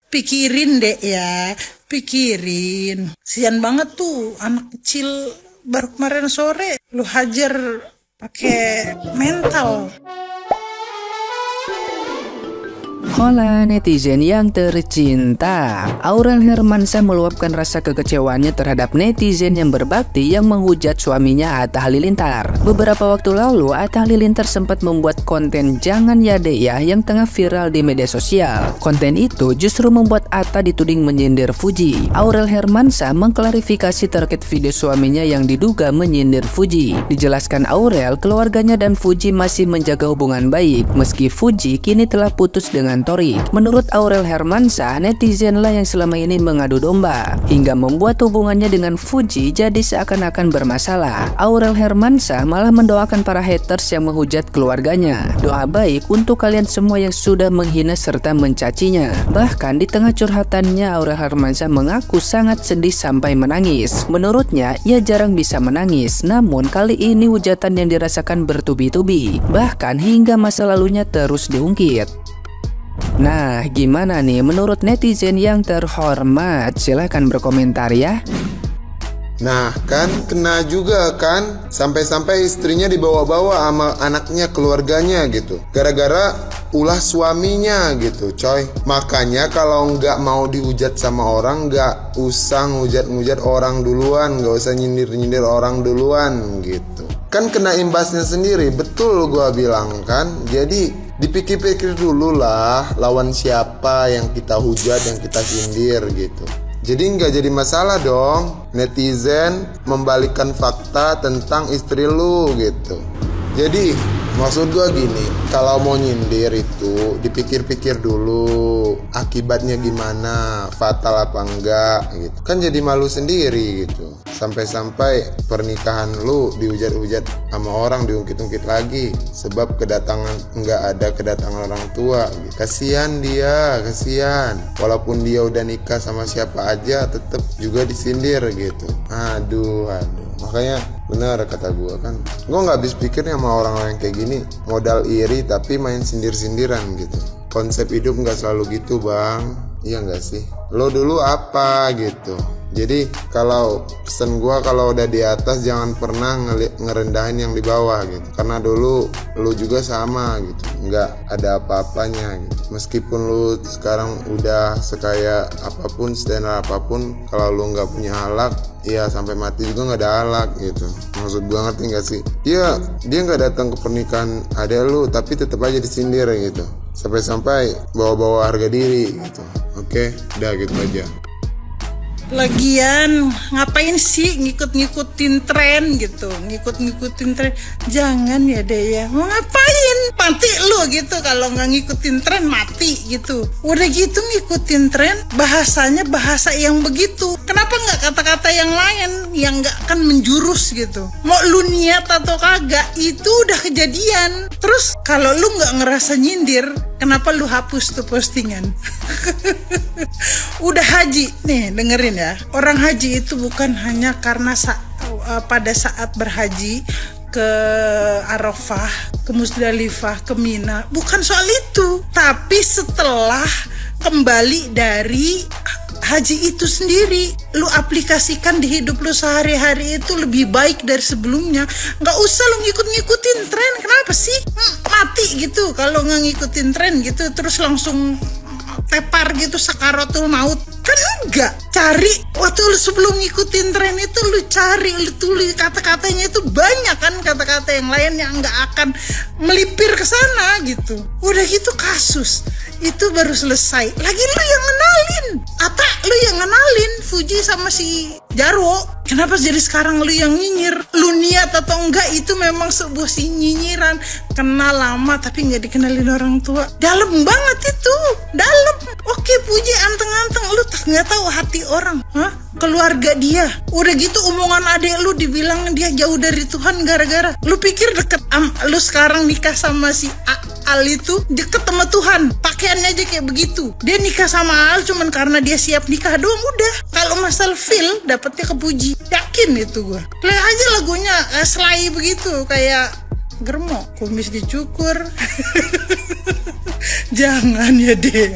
Pikirin deh ya, pikirin. Sian banget tuh anak kecil baru kemarin sore lu hajar pakai mental. Hola netizen yang tercinta, Aurel Hermansyah meluapkan rasa kekecewaannya terhadap netizen yang berbakti yang menghujat suaminya Atta Halilintar. Beberapa waktu lalu, Atta Halilintar sempat membuat konten "Jangan ya Dek ya" yang tengah viral di media sosial. Konten itu justru membuat Atta dituding menyindir Fuji. Aurel Hermansyah mengklarifikasi terkait video suaminya yang diduga menyindir Fuji. Dijelaskan Aurel, keluarganya dan Fuji masih menjaga hubungan baik, meski Fuji kini telah putus dengan Tori. Menurut Aurel Hermansyah, netizenlah yang selama ini mengadu domba hingga membuat hubungannya dengan Fuji jadi seakan-akan bermasalah. Aurel Hermansyah malah mendoakan para haters yang menghujat keluarganya. Doa baik untuk kalian semua yang sudah menghina serta mencacinya. Bahkan di tengah curhatannya, Aurel Hermansyah mengaku sangat sedih sampai menangis. Menurutnya, ia jarang bisa menangis, namun kali ini hujatan yang dirasakan bertubi-tubi. Bahkan hingga masa lalunya terus diungkit. Nah, gimana nih menurut netizen yang terhormat? Silahkan berkomentar ya. Nah, kan kena juga kan, sampai-sampai istrinya dibawa-bawa sama anaknya, keluarganya gitu, gara-gara ulah suaminya gitu coy. Makanya kalau nggak mau dihujat sama orang, nggak usah ngujat-ngujat orang duluan, nggak usah nyindir-nyindir orang duluan gitu. Kan kena imbasnya sendiri, betul gua bilang kan. Jadi dipikir-pikir dulu lah lawan siapa yang kita hujat, yang kita sindir gitu. Jadi nggak jadi masalah dong netizen membalikkan fakta tentang istri lu gitu. Jadi maksud gua gini, kalau mau nyindir itu dipikir-pikir dulu akibatnya gimana, fatal apa enggak gitu. Kan jadi malu sendiri gitu. Sampai-sampai pernikahan lu dihujat-hujat sama orang, diungkit-ungkit lagi sebab nggak ada kedatangan orang tua gitu. Kasihan dia, kasihan. Walaupun dia udah nikah sama siapa aja tetap juga disindir gitu. Aduh. Makanya benar kata gue kan, gue nggak habis pikirnya sama orang-orang kayak gini, modal iri tapi main sindir-sindiran gitu. Konsep hidup nggak selalu gitu bang, iya nggak sih? Lo dulu apa gitu. Jadi kalau pesan gue, kalau udah di atas jangan pernah ngerendahin yang di bawah gitu. Karena dulu lu juga sama gitu, nggak ada apa-apanya gitu. Meskipun lu sekarang udah sekaya apapun, standar apapun, kalau lu nggak punya akhlak, ya sampai mati juga nggak ada akhlak gitu. Maksud gue ngerti nggak sih? Dia nggak datang ke pernikahan adek lu, tapi tetap aja disindir gitu. Sampai-sampai bawa-bawa harga diri gitu. Oke, udah gitu aja. Lagian ngapain sih ngikut-ngikutin tren gitu, ngikut-ngikutin tren. Jangan ya deh ya, mau ngapain? Mati lu gitu kalau nggak ngikutin tren, mati gitu. Udah gitu ngikutin tren, bahasanya bahasa yang begitu. Kenapa nggak kata-kata yang lain yang nggak akan menjurus gitu? Mau lu niat atau kagak, itu udah kejadian. Terus kalau lu nggak ngerasa nyindir, kenapa lu hapus tuh postingan? Udah haji nih, dengerin ya. Orang haji itu bukan hanya karena pada saat berhaji ke Arafah, ke Musdalifah, ke Mina, bukan soal itu. Tapi setelah kembali dari haji itu sendiri, lu aplikasikan di hidup lu sehari-hari itu lebih baik dari sebelumnya. Nggak usah lu ngikut-ngikutin tren. Kenapa sih? Mati gitu kalau nggak ngikutin tren gitu, terus langsung tepar gitu, sakaratul maut. Kan enggak. Cari waktu lu sebelum ngikutin tren itu, lu cari, lu tulis kata-katanya itu banyak kan, kata-kata yang lain yang nggak akan melipir ke sana gitu. Udah gitu kasus itu baru selesai. Lagi lu yang ngenalin, Atta lu yang ngenalin Fuji sama si Jarwo. Kenapa jadi sekarang lu yang nyinyir? Lu niat atau enggak itu memang sebuah nyinyiran. Kenal lama tapi nggak dikenalin orang tua. Dalam banget itu, dalam. Oke, Fuji anteng-anteng, lu nggak tahu hati orang, keluarga dia. Udah gitu omongan adek lu dibilang dia jauh dari Tuhan gara-gara lu pikir deket. Lu sekarang nikah sama si Al itu deket sama Tuhan, pakaiannya aja kayak begitu. Dia nikah sama Al cuman karena dia siap nikah doang, udah. Kalau masalah feel dapetnya ke Puji, yakin itu gue. Play aja lagunya Slay begitu, kayak germo, kumis dicukur. Jangan ya deh.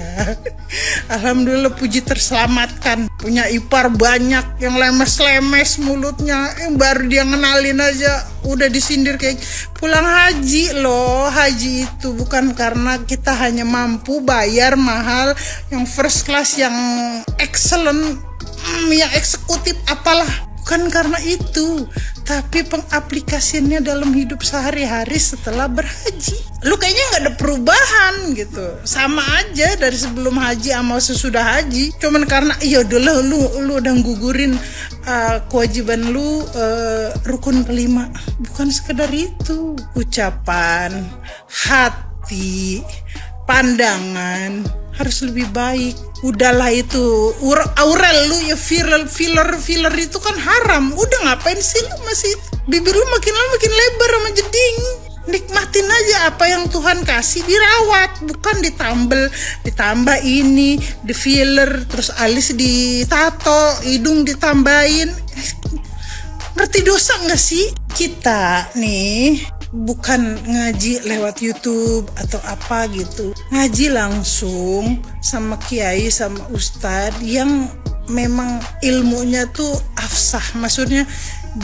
Alhamdulillah puji terselamatkan. Punya ipar banyak yang lemes-lemes mulutnya, yang baru dia ngenalin aja udah disindir kayak pulang haji loh. Haji itu bukan karena kita hanya mampu bayar mahal yang first class, yang excellent, yang eksekutif apalah. Bukan karena itu, tapi pengaplikasiannya dalam hidup sehari-hari setelah berhaji. Lu kayaknya nggak ada perubahan gitu, sama aja dari sebelum haji sama sesudah haji. Cuman karena iya udah lu udah gugurin kewajiban lu rukun kelima. Bukan sekedar itu, ucapan, hati, pandangan harus lebih baik. Udahlah itu Aurel lu ya, filler itu kan haram. Udah ngapain sih lu masih bibir lu makin lama makin lebar sama jeding. Nikmatin aja apa yang Tuhan kasih, dirawat, bukan ditambah ini, di filler, terus alis ditato, hidung ditambahin. Ngerti dosa nggak sih? Kita nih bukan ngaji lewat YouTube atau apa gitu, ngaji langsung sama kiai sama ustadz yang memang ilmunya tuh afsah, maksudnya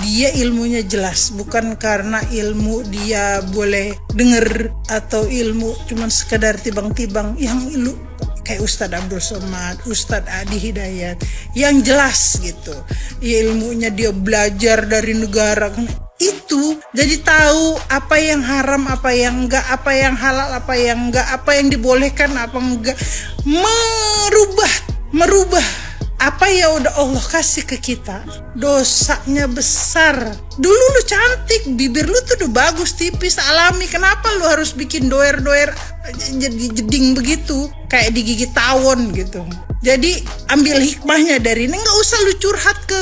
dia ilmunya jelas, bukan karena ilmu dia boleh denger atau ilmu cuman sekedar tibang-tibang yang lu kayak Ustadz Abdul Somad, Ustadz Adi Hidayat yang jelas gitu. Ya, ilmunya dia belajar dari negara itu, jadi tahu apa yang haram, apa yang enggak, apa yang halal, apa yang enggak, apa yang dibolehkan, apa enggak, merubah apa ya udah Allah kasih ke kita. Dosanya besar. Dulu lu cantik, bibir lu tuh udah bagus, tipis, alami, kenapa lu harus bikin doer-doer jadi jeding begitu kayak digigit tawon gitu? Jadi ambil hikmahnya dari ini, nggak usah lu curhat ke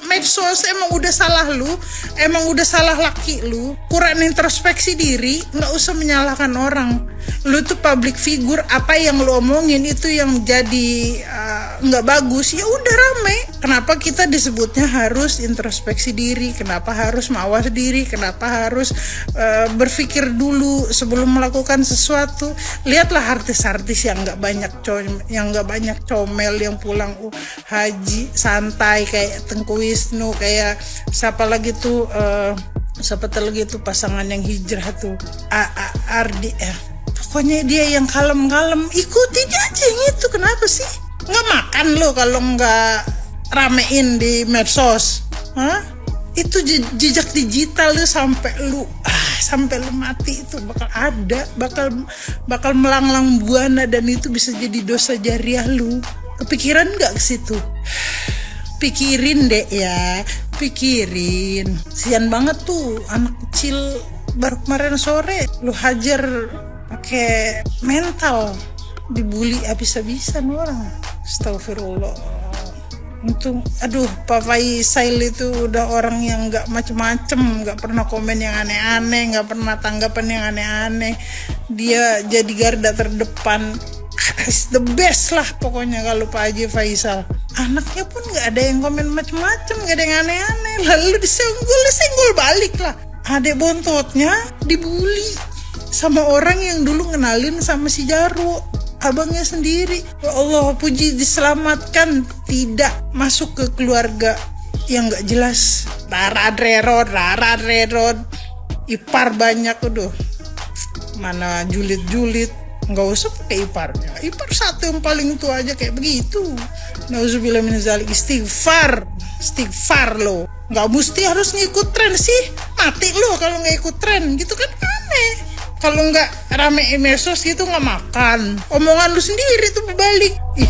medsos. Emang udah salah lu, emang udah salah laki lu, kurang introspeksi diri, nggak usah menyalahkan orang. Lu tuh public figure, apa yang lu omongin itu yang jadi nggak bagus, ya udah rame. Kenapa kita disebutnya harus introspeksi diri? Kenapa harus mawas diri? Kenapa harus berpikir dulu sebelum melakukan sesuatu? Lihatlah artis-artis yang nggak banyak comel yang pulang haji santai kayak Tengku Wisnu, kayak siapa lagi tuh pasangan yang hijrah tuh Ardi ya. Pokoknya dia yang kalem-kalem, ikuti aja yang itu. Kenapa sih? Nggak makan lo kalau nggak ramein di medsos. Hah? Itu jejak digital lu sampai lu mati itu bakal melanglang buana, dan itu bisa jadi dosa jariah lu. Kepikiran nggak ke situ? Pikirin deh ya, pikirin. Sian banget tuh anak kecil baru kemarin sore lu hajar pakai mental, dibully habis-habisan orang. Astagfirullah. Untung, Pak Faisal itu udah orang yang nggak macem-macem, nggak pernah komen yang aneh-aneh, nggak pernah tanggapan yang aneh-aneh. Dia jadi garda terdepan, the best lah pokoknya kalau Pak Haji Faisal. Anaknya pun nggak ada yang komen macem-macem, nggak ada yang aneh-aneh. Lalu disenggol balik lah. Adek bontotnya dibully sama orang yang dulu ngenalin sama si Jarwo, abangnya sendiri. Ya Allah, puji diselamatkan, tidak masuk ke keluarga yang nggak jelas. Rara Redrod, ipar banyak tuh. Mana julid, nggak usah pakai iparnya. Ipar satu yang paling tua aja kayak begitu. Nauzubillah min zalik. Istighfar lo. Nggak mesti harus ngikut tren sih. Mati lo kalau nggak ikut tren gitu kan, aneh. Kalau nggak rame medsos gitu nggak makan. Omongan lu sendiri tuh berbalik. Ih,